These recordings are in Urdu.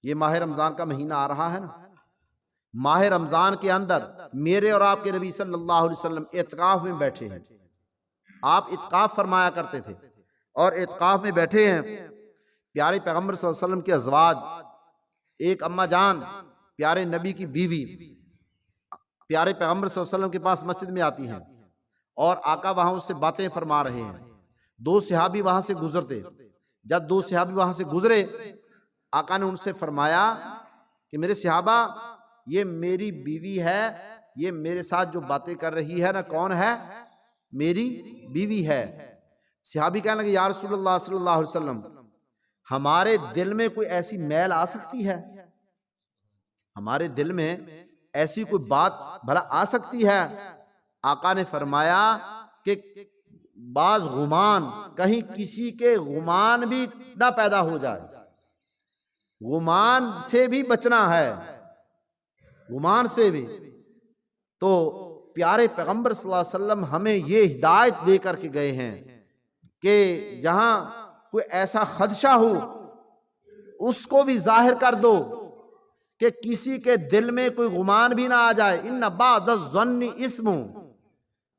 یہ ماہ رمضان کا مہینہ آ رہا ہے نا، ماہ رمضان کے اندر میرے اور آپ کے نبی صلی اللہ علیہ وسلم اعتکاف میں بیٹھے ہیں۔ آپ اعتکاف فرمایا کرتے تھے اور اعتکاف میں بیٹھے ہیں۔ پیارے پیغمبر صلی اللہ علیہ وسلم کے ازواج، ایک اماں جان پیارے نبی کی بیوی پیارے پیغمبر صلی اللہ علیہ وسلم کے پاس مسجد میں آتی ہیں اور آقا وہاں اس سے باتیں فرما رہے ہیں۔ دو صحابی وہاں سے گزرتے، جب دو صحابی وہاں سے گزرے، آقا نے ان سے فرمایا کہ میرے صحابہ، یہ میری بیوی ہے، یہ میرے ساتھ جو باتیں کر رہی ہے نا، کون ہے؟ میری بیوی ہے۔ صحابی کہنے لگے یا رسول اللہ صلی اللہ علیہ وسلم، ہمارے دل میں کوئی ایسی میل آ سکتی ہے؟ ہمارے دل میں ایسی کوئی بات بھلا آ سکتی ہے؟ آقا نے فرمایا کہ بعض گمان، کہیں کسی کے گمان بھی نہ پیدا ہو جائے، گمان سے بھی بچنا ہے، گمان سے بھی۔ تو پیارے پیغمبر صلی اللہ علیہ وسلم ہمیں یہ ہدایت دے کر کے گئے ہیں کہ جہاں کوئی ایسا خدشہ ہو اس کو بھی ظاہر کر دو کہ کسی کے دل میں کوئی گمان بھی نہ آ جائے۔ ان بعض الظن اسم،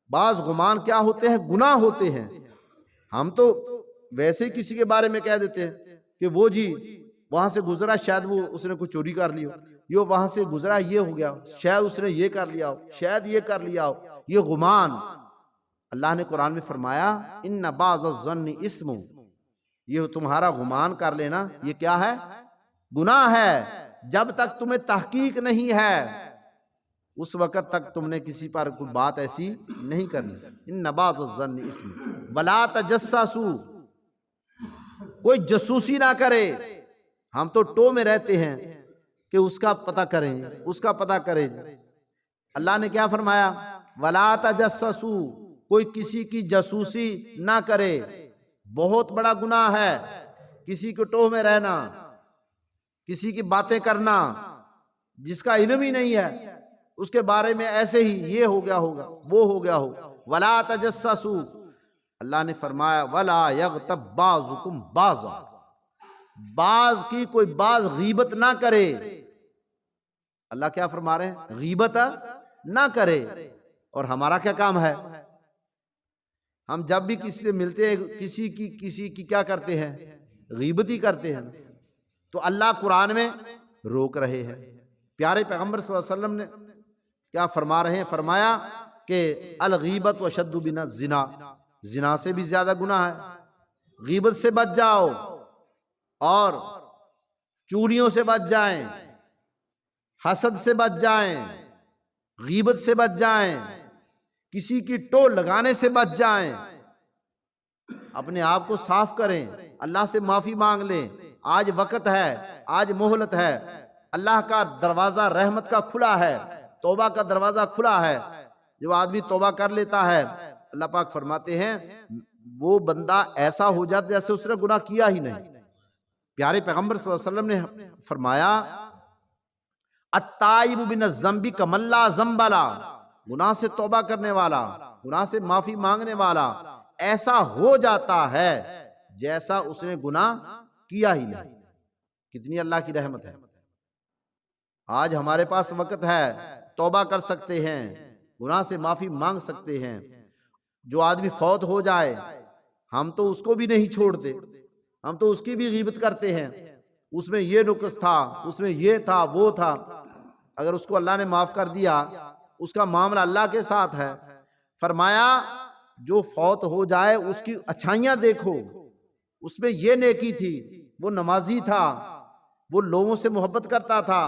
بعض گمان کیا ہوتے ہیں؟ گناہ ہوتے ہیں۔ ہم تو ویسے ہی کسی کے بارے میں کہہ دیتے ہیں کہ وہ جی وہاں سے گزرا، شاید وہ اس نے کوئی چوری کر لی ہو، یہ وہاں سے گزرا یہ ہو گیا، شاید اس نے یہ کر لیا ہو، شاید یہ کر لیا ہو، یہ گمان۔ اللہ نے قرآن میں فرمایا ان بعض الظن اسم، یہ تمہارا گمان کر لینا یہ کیا ہے؟ گناہ ہے۔ جب تک تمہیں تحقیق نہیں ہے اس وقت تک تم نے کسی پر کوئی بات ایسی نہیں کرنی۔ ان بعض الظن اسم ولا تجسسوا، کوئی جاسوسی نہ کرے۔ ہم تو ٹو میں رہتے ہیں کہ اس کا پتہ کریں، اس کا پتہ کریں۔ اللہ نے کیا فرمایا؟ ولا تجسسوا، کوئی کسی کی جاسوسی نہ کرے۔ بہت بڑا گناہ ہے کسی کے ٹو میں رہنا، کسی کی باتیں کرنا، جس کا علم ہی نہیں ہے اس کے بارے میں ایسے ہی یہ ہو گیا ہوگا، وہ ہو گیا ہوگا۔ ولا تجسسوا، اللہ نے فرمایا ولا یغتب بعضکم بعضا، بعض کی کوئی بعض غیبت نہ کرے۔ اللہ کیا فرما رہے ہیں؟ غیبت نہ کرے۔ اور ہمارا کیا کام ہے؟ ہم جب بھی کسی سے ملتے ہیں کسی کی کیا کرتے ہیں؟ غیبت ہی کرتے ہیں۔ تو اللہ قرآن میں روک رہے ہیں۔ پیارے پیغمبر صلی اللہ علیہ وسلم نے کیا فرما رہے ہیں؟ فرمایا کہ الغیبت اشد من الزنا، زنا سے بھی زیادہ گناہ ہے۔ غیبت سے بچ جاؤ اور چوریوں سے بچ جائیں، حسد سے بچ جائیں، غیبت سے بچ جائیں، کسی کی ٹو لگانے سے بچ جائیں، اپنے آپ کو صاف کریں، اللہ سے معافی مانگ لیں۔ آج وقت ہے، آج مہلت ہے، اللہ کا دروازہ رحمت کا کھلا ہے، توبہ کا دروازہ کھلا ہے۔ جو آدمی توبہ کر لیتا ہے اللہ پاک فرماتے ہیں وہ بندہ ایسا ہو جاتا جیسے اس نے گناہ کیا ہی نہیں۔ پیارے پیغمبر صلی اللہ علیہ وسلم نے فرمایا التائب من الذنب کمن لا ذنب له، گناہ سے توبہ کرنے والا، گناہ سے معافی مانگنے والا ایسا ہو جاتا ہے جیسا اس نے گناہ کیا ہی نہیں۔ کتنی اللہ کی رحمت ہے۔ آج ہمارے پاس وقت ہے، توبہ کر سکتے ہیں، گناہ سے معافی مانگ سکتے ہیں۔ جو آدمی فوت ہو جائے ہم تو اس کو بھی نہیں چھوڑتے، ہم تو اس کی بھی غیبت کرتے ہیں، اس میں یہ نقص تھا، اس میں یہ تھا، وہ تھا۔ اگر اس کو اللہ نے معاف کر دیا اس کا معاملہ اللہ کے ساتھ ہے۔ فرمایا جو فوت ہو جائے اس کی اچھائیاں دیکھو، اس میں یہ نیکی تھی، وہ نمازی تھا، وہ لوگوں سے محبت کرتا تھا،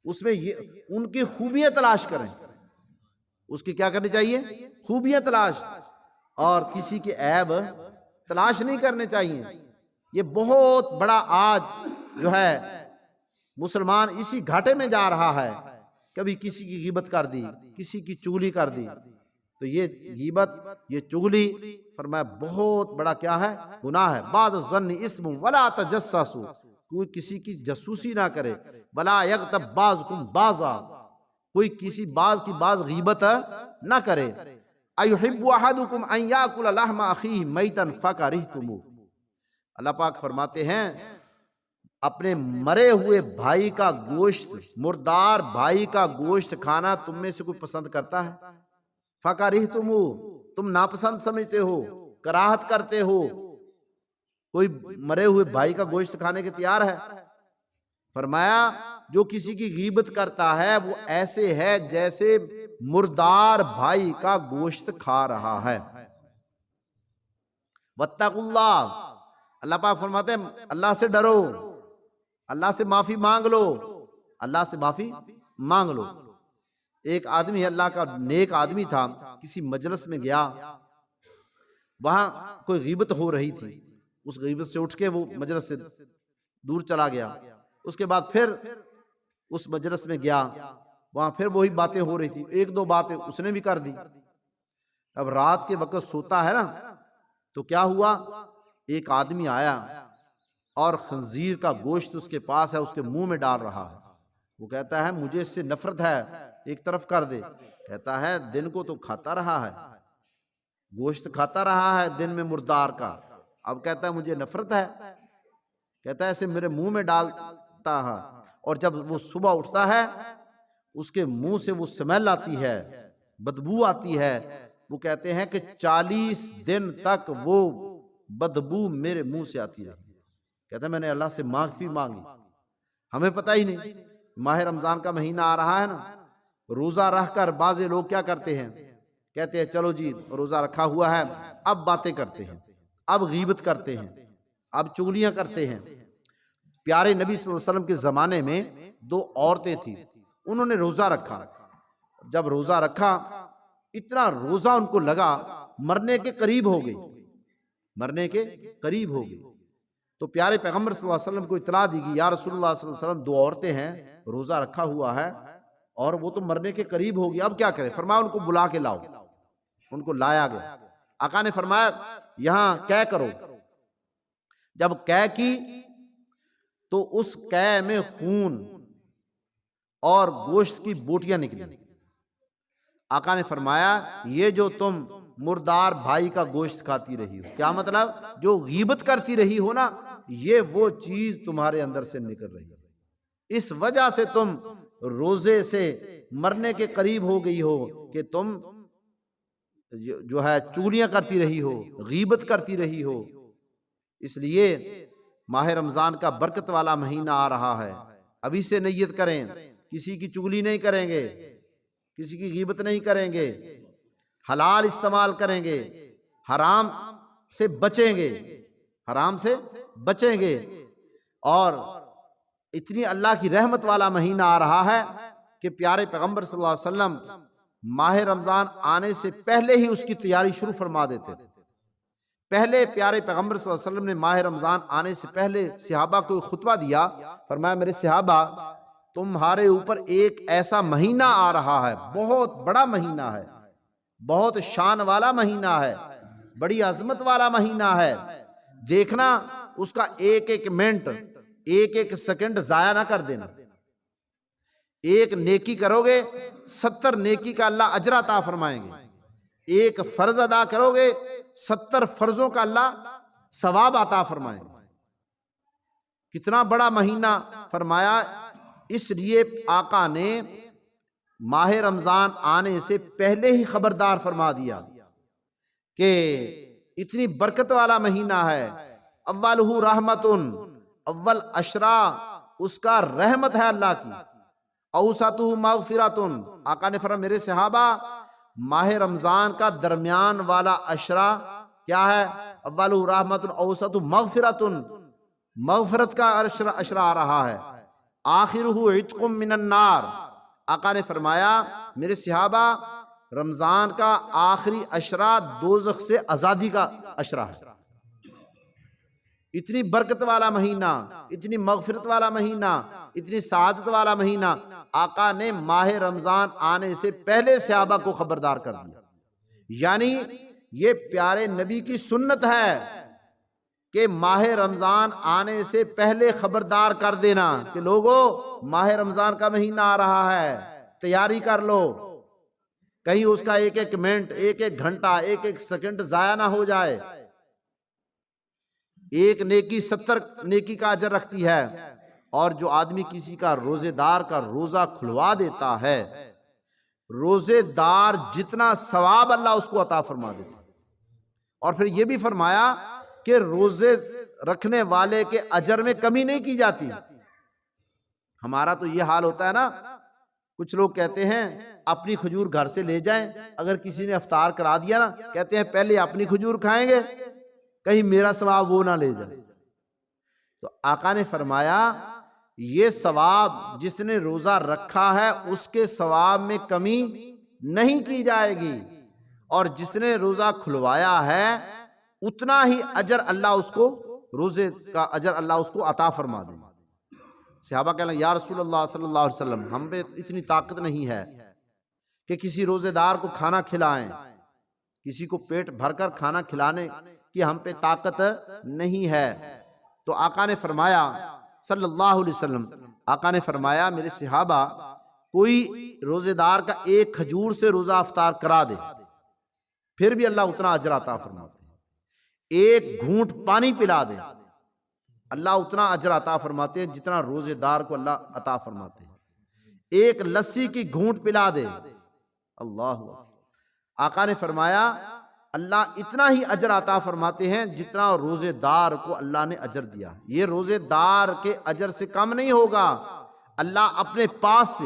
اس میں یہ، ان کی خوبیاں تلاش کریں۔ اس کی کیا کرنی چاہیے؟ خوبیاں تلاش، اور کسی کے عیب تلاش نہیں کرنے چاہیے۔ یہ بہت بڑا آج جو ہے مسلمان اسی گھاٹے میں جا رہا ہے، کبھی کسی کی غیبت کر دی، کسی کی چغلی کر دی۔ تو یہ غیبت، یہ چغلی فرمایا بہت بڑا کیا ہے؟ گناہ ہے۔ بعض الظن اسم ولا تجسسوا، کوئی کسی کی جاسوسی نہ کرے۔ ولا یغتب بعضکم بعضا، کوئی کسی بعض کی بعض غیبت نہ کرے۔ ایحب احدکم ان یاکل لحم اخیہ میتا فکرہتموہ، اللہ پاک فرماتے ہیں اپنے مرے ہوئے بھائی کا گوشت، مردار بھائی کا گوشت کھانا تم میں سے کوئی پسند کرتا ہے؟ فَكَرِهْتُمُوهُ، تم ناپسند سمجھتے ہو، کراہت کرتے ہو، کوئی مرے ہوئے بھائی کا گوشت کھانے کے تیار ہے؟ فرمایا جو کسی کی غیبت کرتا ہے وہ ایسے ہے جیسے مردار بھائی کا گوشت کھا رہا ہے۔ وَاتَّقُوا اللَّهَ، اللہ پاک فرماتے ہیں اللہ سے ڈرو، اللہ سے معافی مانگ لو، اللہ سے معافی مانگ لو۔ ایک آدمی اللہ کا نیک آدمی تھا، کسی مجلس میں گیا، وہاں کوئی غیبت ہو رہی تھی، اس غیبت سے اٹھ کے وہ مجلس سے دور چلا گیا۔ اس کے بعد پھر اس مجلس میں گیا، وہاں پھر وہی باتیں ہو رہی تھی، ایک دو باتیں اس نے بھی کر دی۔ اب رات کے وقت سوتا ہے نا، تو کیا ہوا، ایک آدمی آیا اور خنزیر کا گوشت اس کے پاس ہے، اس کے منہ میں ڈال رہا ہے۔ وہ کہتا ہے مجھے اس سے نفرت ہے، ایک طرف کر دے۔ کہتا ہے دن کو تو کھاتا رہا ہے، گوشت کھاتا رہا ہے دن میں مردار کا، اب کہتا ہے مجھے نفرت ہے۔ کہتا ہے ایسے میرے منہ میں ڈالتا ہے، اور جب وہ صبح اٹھتا ہے اس کے منہ سے وہ سمیل آتی ہے، بدبو آتی ہے۔ وہ کہتے ہیں کہ 40 دن تک وہ بدبو میرے منہ سے آتی رہی۔ کہتا ہے میں نے اللہ سے معافی مانگی، ہمیں پتہ ہی نہیں، ماہ رمضان کا مہینہ آ رہا ہے نا، روزہ رکھ کر بعض لوگ کیا کرتے ہیں، کہتے ہیں چلو جی روزہ رکھا ہوا ہے، اب باتیں کرتے ہیں، اب غیبت کرتے ہیں، اب چغلیاں کرتے ہیں۔ پیارے نبی صلی اللہ علیہ وسلم کے زمانے میں 2 عورتیں تھیں، انہوں نے روزہ رکھا۔ جب روزہ رکھا اتنا روزہ ان کو لگا مرنے کے قریب ہو گئی، مرنے کے قریب ہو گئی۔ تو پیارے پیغمبر صلی اللہ علیہ وسلم کو اطلاع دی گئی، یا رسول اللہ صلی اللہ علیہ وسلم 2 عورتیں ہیں، روزہ رکھا ہوا ہے اور وہ تو مرنے کے قریب ہوگی، اب کیا کریں؟ فرمایا ان کو بلا کے لاؤ۔ ان کو لایا گیا، آقا نے فرمایا یہاں قے کرو۔ جب قے کی تو اس قے میں خون اور گوشت کی بوٹیاں نکلی۔ آقا نے فرمایا یہ جو تم مردار بھائی کا گوشت کھاتی رہی ہو، کیا مطلب جو غیبت کرتی رہی ہو نا، یہ وہ چیز تمہارے اندر سے نکل رہی ہے، اس وجہ سے تم روزے سے مرنے کے قریب ہو گئی ہو کہ تم جو ہے چغلیاں کرتی رہی ہو، غیبت کرتی رہی ہو۔ اس لیے ماہ رمضان کا برکت والا مہینہ آ رہا ہے، ابھی سے نیت کریں، کسی کی چغلی نہیں کریں گے، کسی کی غیبت نہیں کریں گے، حلال استعمال کریں گے، حرام سے بچیں گے، حرام سے بچیں گے۔ اور اتنی اللہ کی رحمت والا مہینہ آ رہا ہے کہ پیارے پیغمبر صلی اللہ علیہ وسلم ماہ رمضان آنے سے پہلے ہی اس کی تیاری شروع فرما دیتے تھے۔ پہلے پیارے پیغمبر صلی اللہ علیہ وسلم نے ماہ رمضان آنے سے پہلے صحابہ کو خطبہ دیا، فرمایا میرے صحابہ تمہارے اوپر ایک ایسا مہینہ آ رہا ہے، بہت بڑا مہینہ ہے، بہت شان والا مہینہ ہے، بڑی عظمت والا مہینہ ہے، دیکھنا اس کا ایک ایک منٹ، ایک ایک سیکنڈ ضائع نہ کر دینا۔ ایک نیکی کرو گے 70 نیکی کا اللہ اجر عطا فرمائیں گے، ایک فرض ادا کرو گے 70 فرضوں کا اللہ ثواب عطا فرمائیں گے۔ کتنا بڑا مہینہ فرمایا، اس لیے آقا نے ماہ رمضان آنے سے پہلے ہی خبردار فرما دیا کہ اتنی برکت والا مہینہ ہے، اولہ رحمت، اول عشرہ اس کا رحمت ہے اللہ کی، اوسطہ مغفرۃ، آقا نے فرمایا میرے صحابہ ماہ رمضان کا درمیان والا عشرہ کیا ہے، اولہ رحمت اوسطہ مغفرۃ، مغفرت کا عشرہ آ رہا ہے، آخرہ عتق من النار، آقا نے فرمایا میرے صحابہ رمضان کا آخری عشرہ دوزخ سے آزادی کا عشرہ ہے۔ اتنی برکت والا مہینہ، اتنی مغفرت والا مہینہ، اتنی سعادت والا مہینہ، آقا نے ماہ رمضان آنے سے پہلے صحابہ کو خبردار کر دیا۔ یعنی یہ پیارے نبی کی سنت ہے کہ ماہ رمضان آنے سے پہلے خبردار کر دینا کہ لوگو ماہ رمضان کا مہینہ آ رہا ہے، تیاری کر لو، کہیں اس کا ایک ایک منٹ، ایک ایک گھنٹہ، ایک ایک سیکنڈ ضائع نہ ہو جائے۔ ایک نیکی 70 نیکی کا اجر رکھتی ہے، اور جو آدمی کسی کا روزے دار کا روزہ کھلوا دیتا ہے، روزے دار جتنا ثواب اللہ اس کو عطا فرما دیتا ہے۔ اور پھر یہ بھی فرمایا کہ روزے رکھنے والے کے اجر میں کمی نہیں کی جاتی۔ ہمارا تو یہ حال ہوتا ہے نا، کچھ لوگ کہتے ہیں اپنی کھجور گھر سے لے جائیں، اگر کسی نے افطار کرا دیا نا، کہتے ہیں پہلے اپنی کھجور کھائیں گے، کہیں میرا ثواب وہ نہ لے جائے۔ تو آقا نے فرمایا یہ ثواب جس نے روزہ رکھا ہے اس کے ثواب میں کمی نہیں کی جائے گی، اور جس نے روزہ کھلوایا ہے اتنا ہی اجر اللہ اس کو، روزے کا اجر اللہ اس کو عطا فرما دے۔ صحابہ کہنے لگے یا رسول اللہ صلی اللہ علیہ وسلم، ہم پہ اتنی طاقت نہیں ہے کہ کسی روزے دار کو کھانا کھلائیں، کسی کو پیٹ بھر کر کھانا کھلانے کی ہم پہ طاقت نہیں ہے۔ تو آقا نے فرمایا صلی اللہ علیہ وسلم، آقا نے فرمایا میرے صحابہ، کوئی روزے دار کا ایک کھجور سے روزہ افطار کرا دے پھر بھی اللہ اتنا اجر عطا فرماتے ہیں، ایک گھونٹ پانی پلا دے اللہ اتنا اجر عطا فرماتے ہیں جتنا روزے دار کو اللہ عطا فرماتے ہیں، ایک لسی کی گھونٹ پلا دے اللہ۔ آقا نے فرمایا اللہ اتنا ہی اجر عطا فرماتے ہیں جتنا روزے دار کو اللہ نے اجر دیا۔ یہ روزے دار کے اجر سے کم نہیں ہوگا، اللہ اپنے پاس سے،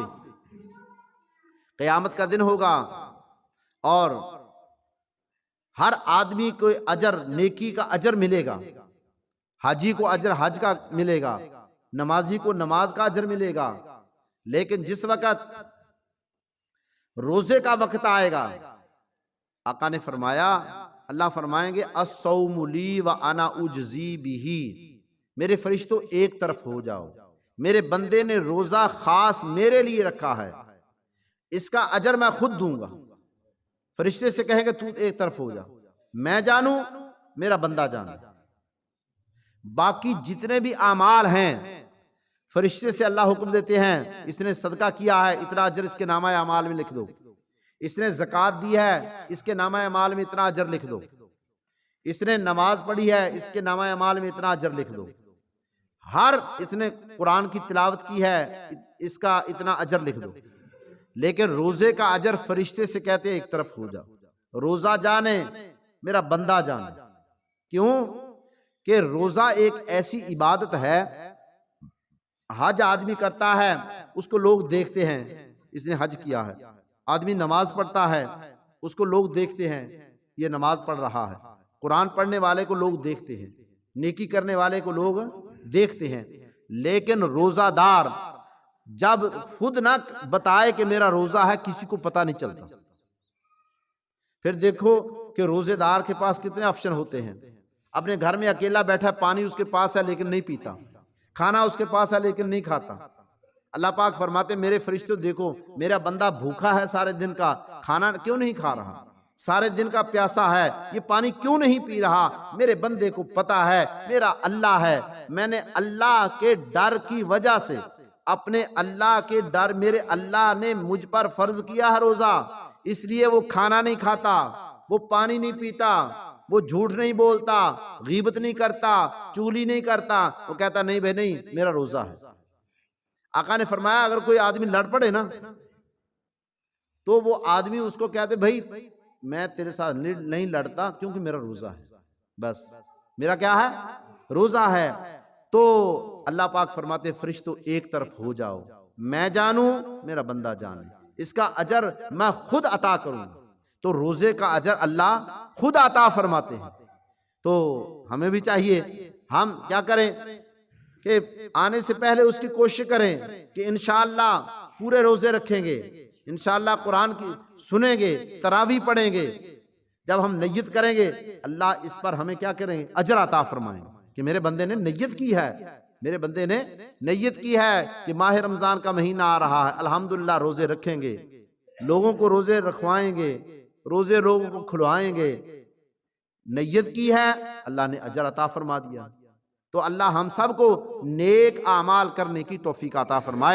قیامت کا دن ہوگا اور ہر آدمی کو اجر، نیکی کا اجر ملے گا، حاجی کو اجر حج کا ملے گا، نمازی کو نماز کا اجر ملے گا، لیکن جس وقت روزے کا وقت آئے گا، آقا نے فرمایا، اللہ فرمائیں گے الصوم لی وانا اجزی بہ، میرے فرشتوں ایک طرف ہو جاؤ، میرے بندے نے روزہ خاص میرے لیے رکھا ہے، اس کا اجر میں خود دوں گا۔ فرشتے سے کہیں گے تو ایک طرف ہو جا، میں جانوں میرا بندہ جانے۔ باقی جتنے بھی اعمال ہیں فرشتے سے اللہ حکم دیتے ہیں، اس نے صدقہ کیا ہے اتنا اجر اس کے نامہ اعمال میں لکھ دو، اس نے زکوٰۃ دی ہے اس کے نامہ اعمال میں اتنا اجر لکھ دو، اس نے نماز پڑھی ہے اس کے نامہ اعمال میں اتنا اجر لکھ دو، اس نے قرآن کی تلاوت کی ہے اس کا اتنا اجر لکھ دو۔ لیکن روزے کا اجر فرشتے سے کہتے ہیں ایک طرف ہو جا، روزہ جانے میرا بندہ جانے۔ کیوں کہ روزہ ایک ایسی عبادت ہے، حج آدمی کرتا ہے اس کو لوگ دیکھتے ہیں اس نے حج کیا ہے، آدمی نماز پڑھتا ہے اس کو لوگ دیکھتے ہیں یہ نماز پڑھ رہا ہے، قرآن پڑھنے والے کو لوگ دیکھتے ہیں، نیکی کرنے والے کو لوگ دیکھتے ہیں، لیکن روزہ دار جب خود نہ بتائے کہ میرا روزہ ہے کسی کو پتہ نہیں چلتا۔ پھر دیکھو کہ روزے دار کے پاس کتنے آپشن ہوتے ہیں، اپنے گھر میں اکیلا بیٹھا، پانی اس کے پاس ہے لیکن نہیں پیتا، کھانا اس کے پاس ہے لیکن نہیں کھاتا۔ اللہ پاک فرماتے میرے فرشتوں دیکھو میرا بندہ بھوکا ہے سارے دن کا، کھانا کیوں نہیں کھا رہا، سارے دن کا پیاسا ہے، یہ پانی کیوں نہیں پی رہا، میرے بندے کو پتا ہے میرا اللہ ہے، میں نے اللہ کے ڈر کی وجہ سے، اپنے اللہ کے ڈر، میرے اللہ نے مجھ پر فرض کیا ہے روزہ، اس لیے وہ کھانا نہیں کھاتا، وہ پانی نہیں پیتا، وہ جھوٹ نہیں بولتا، غیبت نہیں کرتا، چغلی نہیں کرتا، وہ کہتا نہیں بھائی نہیں میرا روزہ ہے۔ آقا نے فرمایا اگر کوئی آدمی لڑ پڑے نا تو وہ آدمی اس کو کہتے بھائی میں تیرے ساتھ نہیں لڑتا کیونکہ میرا روزہ ہے، بس میرا کیا ہے روزہ ہے۔ تو اللہ پاک فرماتے فرشتوں ایک طرف ہو جاؤ، میں جانوں میرا بندہ جانے، اس کا اجر میں خود عطا کروں۔ تو روزے کا اجر اللہ خود عطا فرماتے ہیں۔ تو ہمیں بھی چاہیے ہم کیا کریں کہ آنے سے پہلے اس کی کوشش کریں کہ انشاءاللہ پورے روزے رکھیں گے، انشاءاللہ قرآن کی سنیں گے، تراویح پڑھیں گے۔ جب ہم نیت کریں گے اللہ اس پر ہمیں کیا کریں گے اجر عطا فرمائیں کہ میرے بندے نے نیت کی ہے، میرے بندے نے نیت کی ہے کہ ماہ رمضان کا مہینہ آ رہا ہے، الحمدللہ روزے رکھیں گے، لوگوں کو روزے رکھوائیں گے، روزے لوگوں کو کھلوائیں گے، نیت کی ہے اللہ نے اجر عطا فرما دیا۔ تو اللہ ہم سب کو نیک اعمال کرنے کی توفیق عطا فرمائے۔